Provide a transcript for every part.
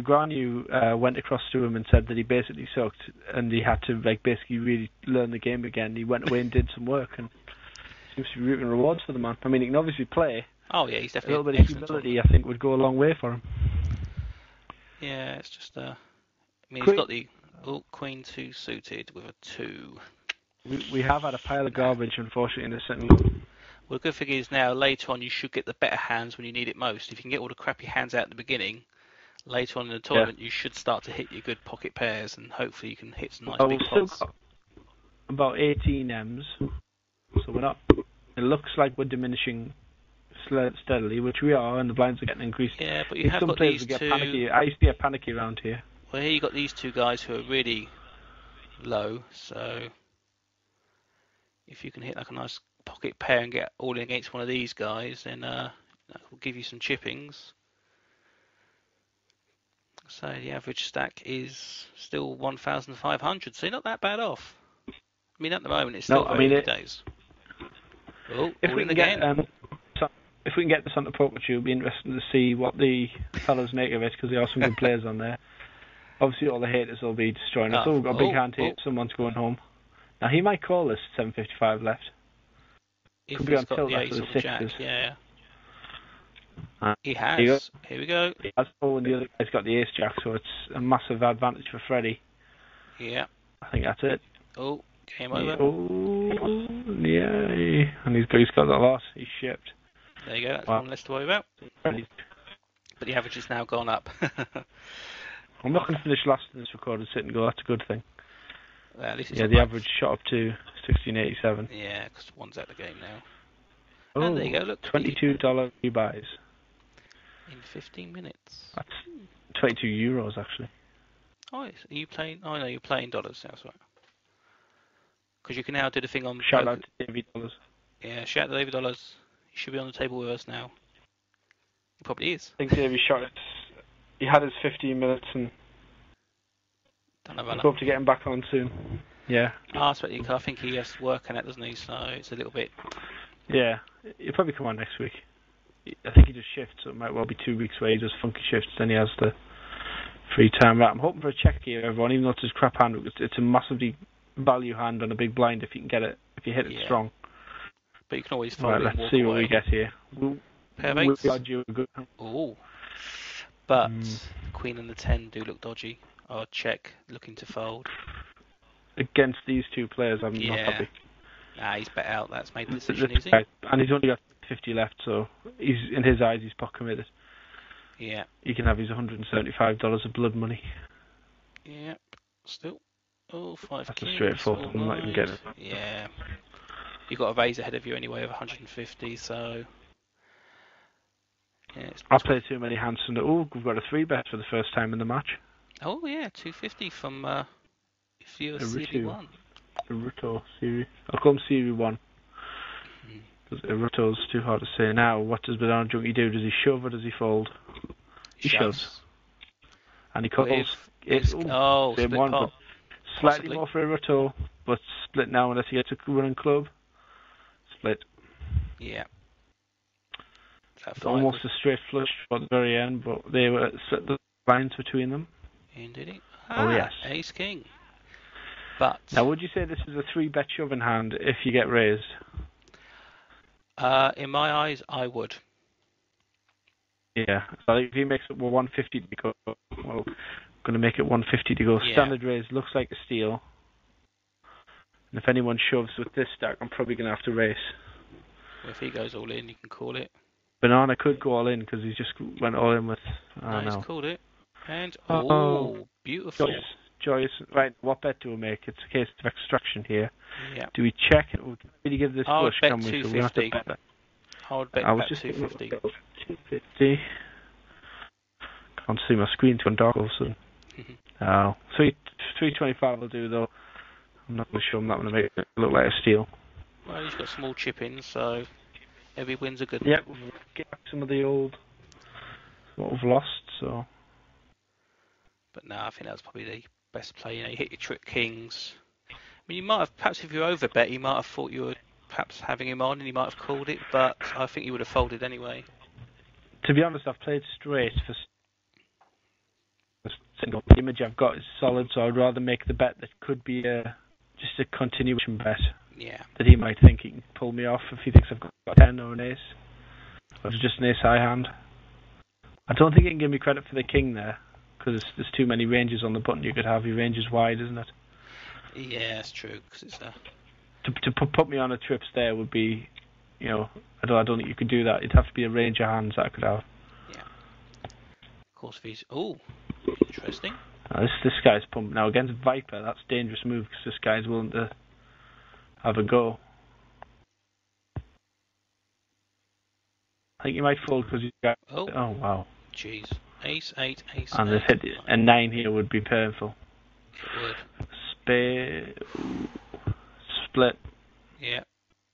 Granu went across to him and said that he basically sucked, and he had to basically really learn the game again. He went away and did some work, and seems to be reaping rewards for the man. I mean, he can obviously play. Oh yeah, he's definitely a little bit of humility. I think would go a long way for him. Yeah, it's just I mean, he's got the Queen 2 suited with a 2. We have had a pile of garbage, unfortunately, in this setting. Well, the good thing is now, later on, you should get the better hands when you need it most. If you can get all the crappy hands out at the beginning, later on in the tournament, you should start to hit your good pocket pairs, and hopefully you can hit some nice big pots. We've still got about 18 M's, so we're not. It looks like we're diminishing steadily, which we are, and the blinds are getting increased. Yeah, but you have got these two. Panicky. I used to get panicky around here. Well, here you got these two guys who are really low, so if you can hit like a nice pocket pair and get all in against one of these guys, then that will give you some chippings. So the average stack is still 1,500, so you're not that bad off. I mean, at the moment it's still very early days. Oh, if we can get this on the poker tube, it'll be interesting to see what the fellas make of it, because there are some good players on there. Obviously, all the haters will be destroying us. Oh, we've got a big hand here. Someone's going home. Now, he might call this 7:55 left. If could be on tilt the after the jack, sixes. Yeah. He has. Here we go. He has, and the other guy's got the ace jack, so it's a massive advantage for Freddie. Yeah. I think that's it. Oh, game over. Oh, yeah. And he's got that loss. He's shipped. There you go. That's one less to worry about. But the average has now gone up. I'm not going to finish last in this recorded sit and go. That's a good thing. Well, at least the average shot up to 1687. Yeah, because one's out of the game now. Oh, and there you go. Look, $22 rebuys. In 15 minutes. That's 22 euros, actually. Oh, are you playing? Oh, no, you're playing dollars. That's right. Because you can now do the thing on... Shout out to David Dollars. Yeah, shout out to David Dollars. He should be on the table with us now. He probably is. I think Davey shot it. He had his 15 minutes, and I hope to get him back on soon. Yeah. I think he has to work on it, doesn't he? So it's a little bit... Yeah, he'll probably come on next week. I think he just shifts, so it might well be 2 weeks where he does funky shifts, then he has the free time. I'm hoping for a check here, everyone, even though it's his crap hand. It's a massively value hand on a big blind if you can get it, if you hit it strong. But you can always fold it. Let's see what we get here. Pair of eights. Oh. But Queen and the 10 do look dodgy. Or check, looking to fold. Against these two players, I'm not happy. Nah, he's bet out. That's made the decision, is he? And he's only got 50 left, so in his eyes, he's pot committed. Yeah. He can have his $175 of blood money. Yep. Still. Oh, 5 That's kings. a straightforward. I'm not even getting it. Yeah. You've got a raise ahead of you anyway of 150, so... Yeah, I played too many hands. We've got a 3-bet for the first time in the match. Oh, yeah, 250 from if you're Series 1. Ruto series. I'll call him Series 1. Because Ruto's too hard to say. Now, what does Banana Junkie do? Does he shove or does he fold? He shoves. And he calls. Same one, but slightly more for Ruto, but split now unless he gets a running club. Split. Yeah. It's almost a straight flush at the very end, but they were split the lines between them. Indeed. Oh, yes. Ace King. But now, would you say this is a 3-bet shoving hand if you get raised? In my eyes, I would. Yeah. So if he makes it 150 to go, well, going to make it 150 to go. Yeah. Standard raise looks like a steal. And if anyone shoves with this stack, I'm probably going to have to race. Well, if he goes all in, you can call it. Banana could go all in because he just went all in with... He's called it. And, beautiful. Joyous. Right, what bet do we make? It's a case of extraction here. Yeah. Do we check it? We'll really give this flush, can we? 250. So we have to bet that. I would bet 250. 250. Can't see my screen, it's gone dark all of a sudden. 325 will do, though. I'm not really sure I'm not going to make it look like a steal. Well, he's got small chip-ins, so every win's a good one. Yep, we'll get back some of the old... what we've lost, so... But no, I think that's probably the best play. You hit your trick kings. I mean, you might have, perhaps if you overbet, you might have thought you were perhaps having him on and you might have called it, but I think you would have folded anyway. To be honest, I've played straight for... single. The image I've got is solid, so I'd rather make the bet that could be just a continuation bet. Yeah. That he might think he can pull me off if he thinks I've got a 10 or an ace. Or it's just an ace high hand. I don't think he can give me credit for the king there, because there's too many ranges on the button you could have. Your range is wide, isn't it? Yeah, it's true. Cause it's To put me on a trips there would be, I don't think you could do that. It'd have to be a range of hands that I could have. Yeah. Of course, if he's... Oh, interesting. This guy's pumping. Now, against Viper, that's a dangerous move, because this guy's willing to have a go. I think you might fold because you got... Oh, wow. Jeez. Ace, 8, ace, and 8. And a 9 here would be painful. It would. Split. Yeah.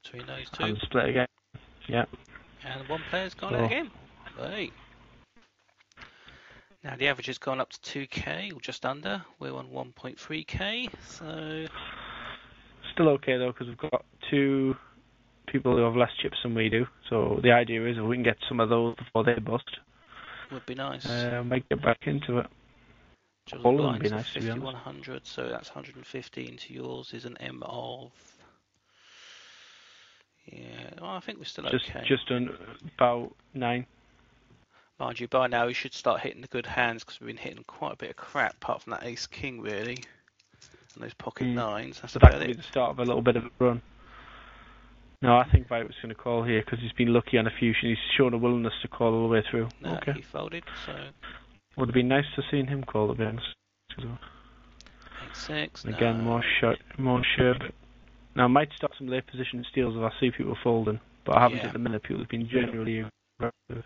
Between those two. And split again. Yeah. And one player's gone out again. Hey. Now the average has gone up to 2k, or just under. We're on 1.3k, so... Still okay though, because we've got two people who have less chips than we do. So the idea is if we can get some of those before they bust, would be nice. Might get back into it. All would be nice, to be honest. 5100, so that's 115 to yours is an M of... Yeah, well, I think we're still okay. Just about 9. Mind you, by now we should start hitting the good hands, because we've been hitting quite a bit of crap, apart from that ace-king, really. And those pocket 9s, that's about that could it. be the start of a little bit of a run. No, I think Vite was going to call here, because he's been lucky on a few. He's shown a willingness to call all the way through. No, okay. He folded, so... Would have been nice to see him call, to be honest. 8-6, again, more sure, but... Now, I might start some late position steals if I see people folding, but I haven't at the minute. People have been generally aggressive.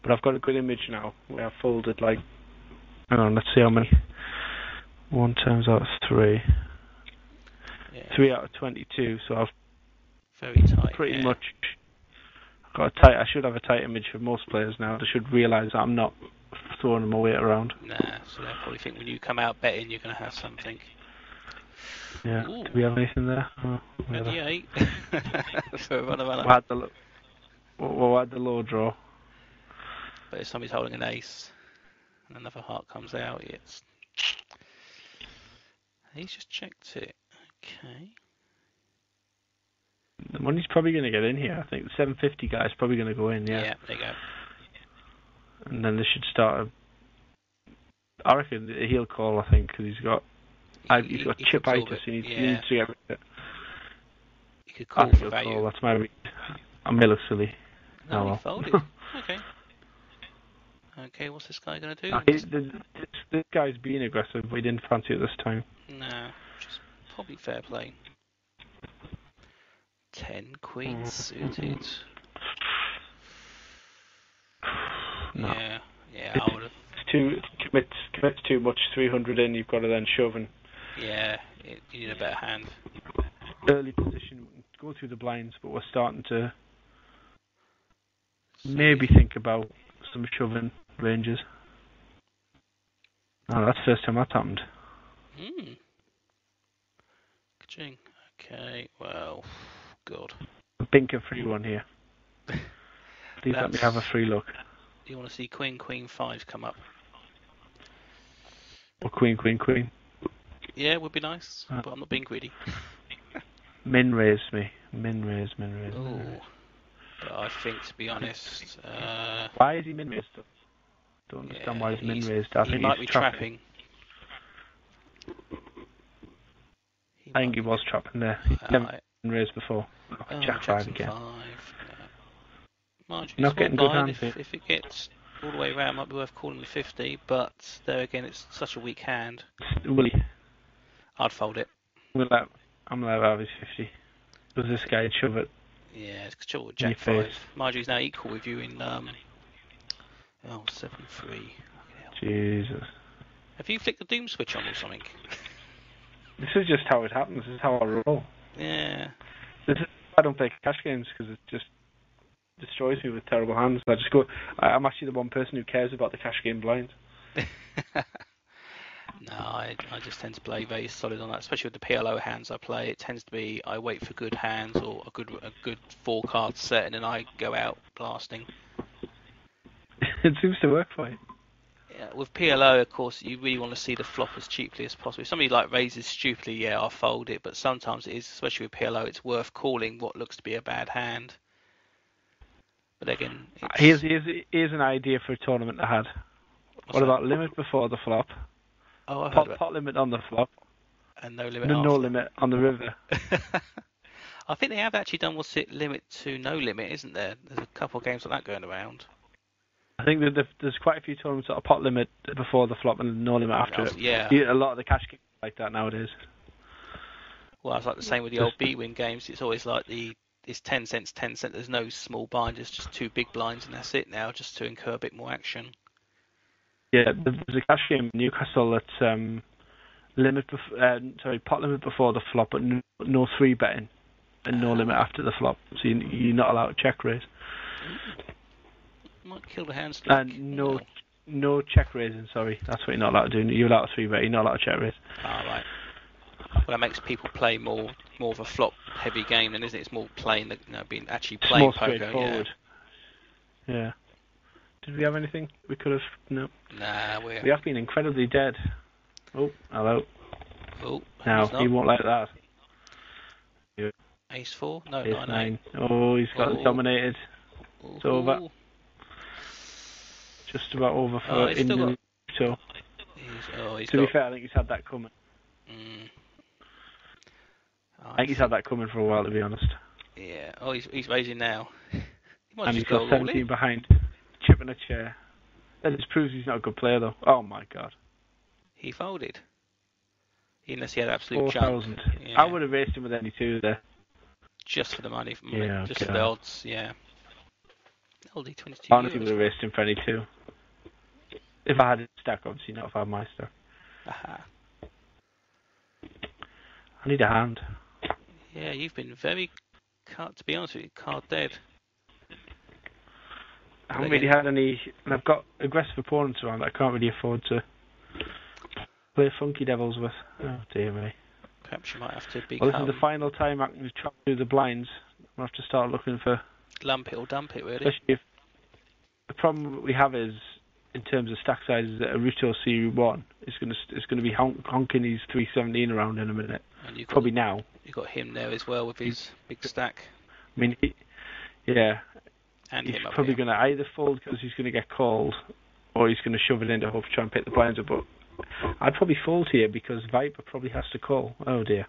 But I've got a good image now where I've folded like... Hang on, let's see how many. 1 times out of 3. Yeah. 3 out of 22, so I've... Very tight, pretty much... Got a tight... I should have a tight image for most players now. They should realise that I'm not throwing them away around. Nah, so they'll probably think when you come out betting you're going to have something. Yeah. Ooh. Do we have anything there? Oh, 28. For a runner. What had the low draw? But if somebody's holding an ace and another heart comes out, he's just checked it. Okay. The money's probably going to get in here. I think the 750 guy's probably going to go in. Yeah, there you go. And then they should start. I reckon he'll call. I think because he's got chip-itis. He needs to get rid of it. He could call for value. Call. That's my read. I may look silly. No, he folded. Okay. Okay, what's this guy going to do? This guy's being aggressive, but he didn't fancy it this time. No, which is probably fair play. 10 queens suited. No. Yeah, I would have. Commits too much. 300 in, you've got to then shove and. Yeah, you need a better hand. Early position, go through the blinds, but we're starting to maybe think about some shoving ranges. Oh, that's the first time that's happened. Ka-ching. Okay, well, God. A binker free one here. Please let me have a free look. Do you want to see Queen, 5 come up? Or Queen. Yeah, it would be nice, but I'm not being greedy. Min raise me. Min raise. Oh, but I think, to be honest... why is he min raised? Don't understand why he's min raised. I think he might be trapping. I think he was trapping there. He's never been raised before. Jack 5 again. Not getting good hands. If it gets all the way around, it might be worth calling the 50, but there again, it's such a weak hand. Will he? I'd fold it. I'm allowed to have his 50. Does this guy shove it? Yeah, it's control with Jack 5. Marjorie's now equal with you in 7-3. Jesus. Have you flicked the doom switch on or something? This is just how it happens. This is how I roll. Yeah. I don't play cash games because it just destroys me with terrible hands. I just go. I'm actually the one person who cares about the cash game blinds. No, I just tend to play very solid on that, especially with the PLO hands I play. It tends to be I wait for good hands or a good 4-card set, and then I go out blasting. It seems to work for you. with PLO, of course, you really want to see the flop as cheaply as possible. If somebody like raises stupidly, yeah, I'll fold it. But sometimes it is, especially with PLO, it's worth calling what looks to be a bad hand. But again, here's an idea for a tournament I had. What about limit before the flop? Oh, I heard about pot limit on the flop. And no limit no limit on the river. I think they have actually done what's it limit to no limit, isn't there? There's a couple of games like that going around. I think that there's quite a few tournaments that are pot limit before the flop and no limit after it. Yeah. A lot of the cash games like that nowadays. Well, it's like the same with the old B-win games. It's always like it's 10 cents, 10 cents. There's no small blind. It's just 2 big blinds and that's it now, just to incur a bit more action. Yeah, there's a cash game in Newcastle that's pot limit before the flop, but no 3 betting and no limit after the flop. So you're not allowed to check raise. Might kill the hand stick. And no check raising. Sorry, that's what you're not allowed to do. You're allowed to 3 bet. You're not allowed to check raise. Right. Well, that makes people play more of a flop heavy game, then, isn't it? It's more playing being actually playing more poker. Straightforward. Yeah. Did we have anything we could have? No. Nah, we have been incredibly dead. Oh, hello. Oh, now he won't like that. Yeah. Ace 4? No, Ace 9. Oh, he's got dominated. It's over. Just about over for Indian. So. To be fair, I think he's had that coming. I think he's had that coming for a while, to be honest. Yeah. Oh, he's raising now. And he's got 17 behind, chipping a chair. That just proves he's not a good player, though. Oh my god. He folded. Unless he had absolute 4,000. Yeah. I would have raced him with any 2 there. Just for the money, yeah, just for the odds, yeah. LD 22. Honestly, would have raced him for any 2. If I had a stack, obviously, not if I had my stack. I need a hand. Yeah, you've been very, to be honest with you, card dead. I haven't really had any, and I've got aggressive opponents around that I can't really afford to play Funky Devils with. Oh dear me. Perhaps you might have to be. Well, this is the final time I can try to do the blinds. I have to start looking for. Lump it or dump it, really. Especially if the problem we have is, in terms of stack sizes, that a Ruto Series 1 is going to be honking his 317 around in a minute. And probably now. You've got him there as well with his big stack. I mean, yeah. And he's probably going to either fold because he's going to get called, or he's going to shove it in to hope to try and pick the blinds up. But I'd probably fold here because Viper probably has to call. Oh dear.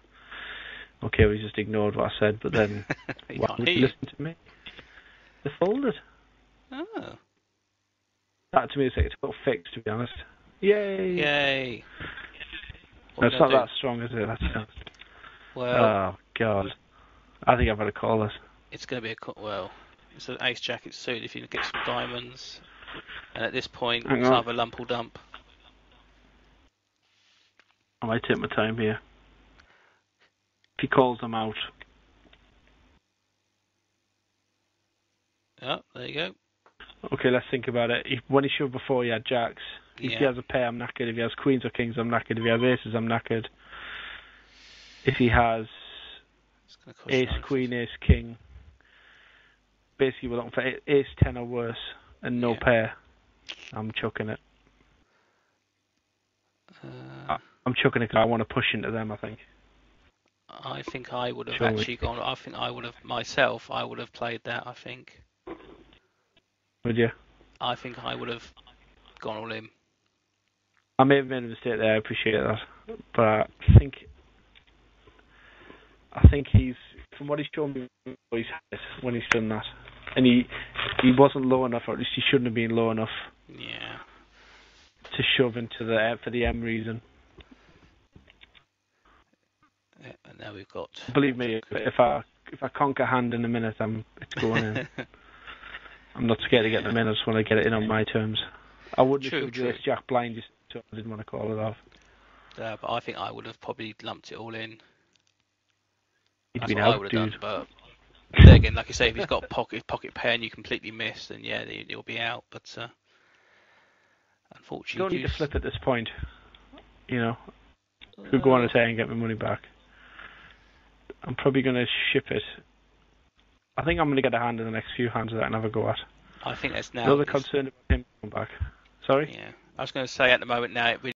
Okay, we just ignored what I said, but then why would you listen to me? They folded. Oh. That to me is like a total fix, to be honest. Yay! Yay! No, it's not that strong, is it? That's well. Oh god. I think I've got to call this. It's going to be it's an ace jacket suit if you get some diamonds, and at this point it's either lump or dump. I might take my time here. If he calls them out. Oh, there you go. Okay, let's think about it. When he shoved before, he had jacks. If he has a pair, I'm knackered. If he has queens or kings, I'm knackered. If he has aces, I'm knackered. If he has ace, queen, ace, king, basically we're looking for ace 10 or worse and no pair. I'm chucking it. I'm chucking it because I want to push into them, I think. I think I would have actually gone. I think I would have myself. I would have played that. I think. Would you? I think I would have gone all in. I may have made a mistake there. I appreciate that, but I think he's from what he's shown me when he's done that, and he wasn't low enough, or at least he shouldn't have been low enough. Yeah. To shove into for the M reason. Yeah, and now we've got. Believe me, if I conk a hand in a minute, it's going in. I'm not scared to get them in. I just want to get it in on my terms. I wouldn't have shoved ace jack blind just so I didn't want to call it off. But I think I would have probably lumped it all in. That's what I would have done. But then again, like I say, if he's got pocket pair and you completely miss, then yeah, you'll be out. But unfortunately, you don't need to flip at this point. You know, could go on a tear and get my money back. I'm probably going to ship it. I think I'm going to get a hand in the next few hands that I never go at. I think that's now. Another concern about him coming back. Sorry? Yeah. I was going to say at the moment now it really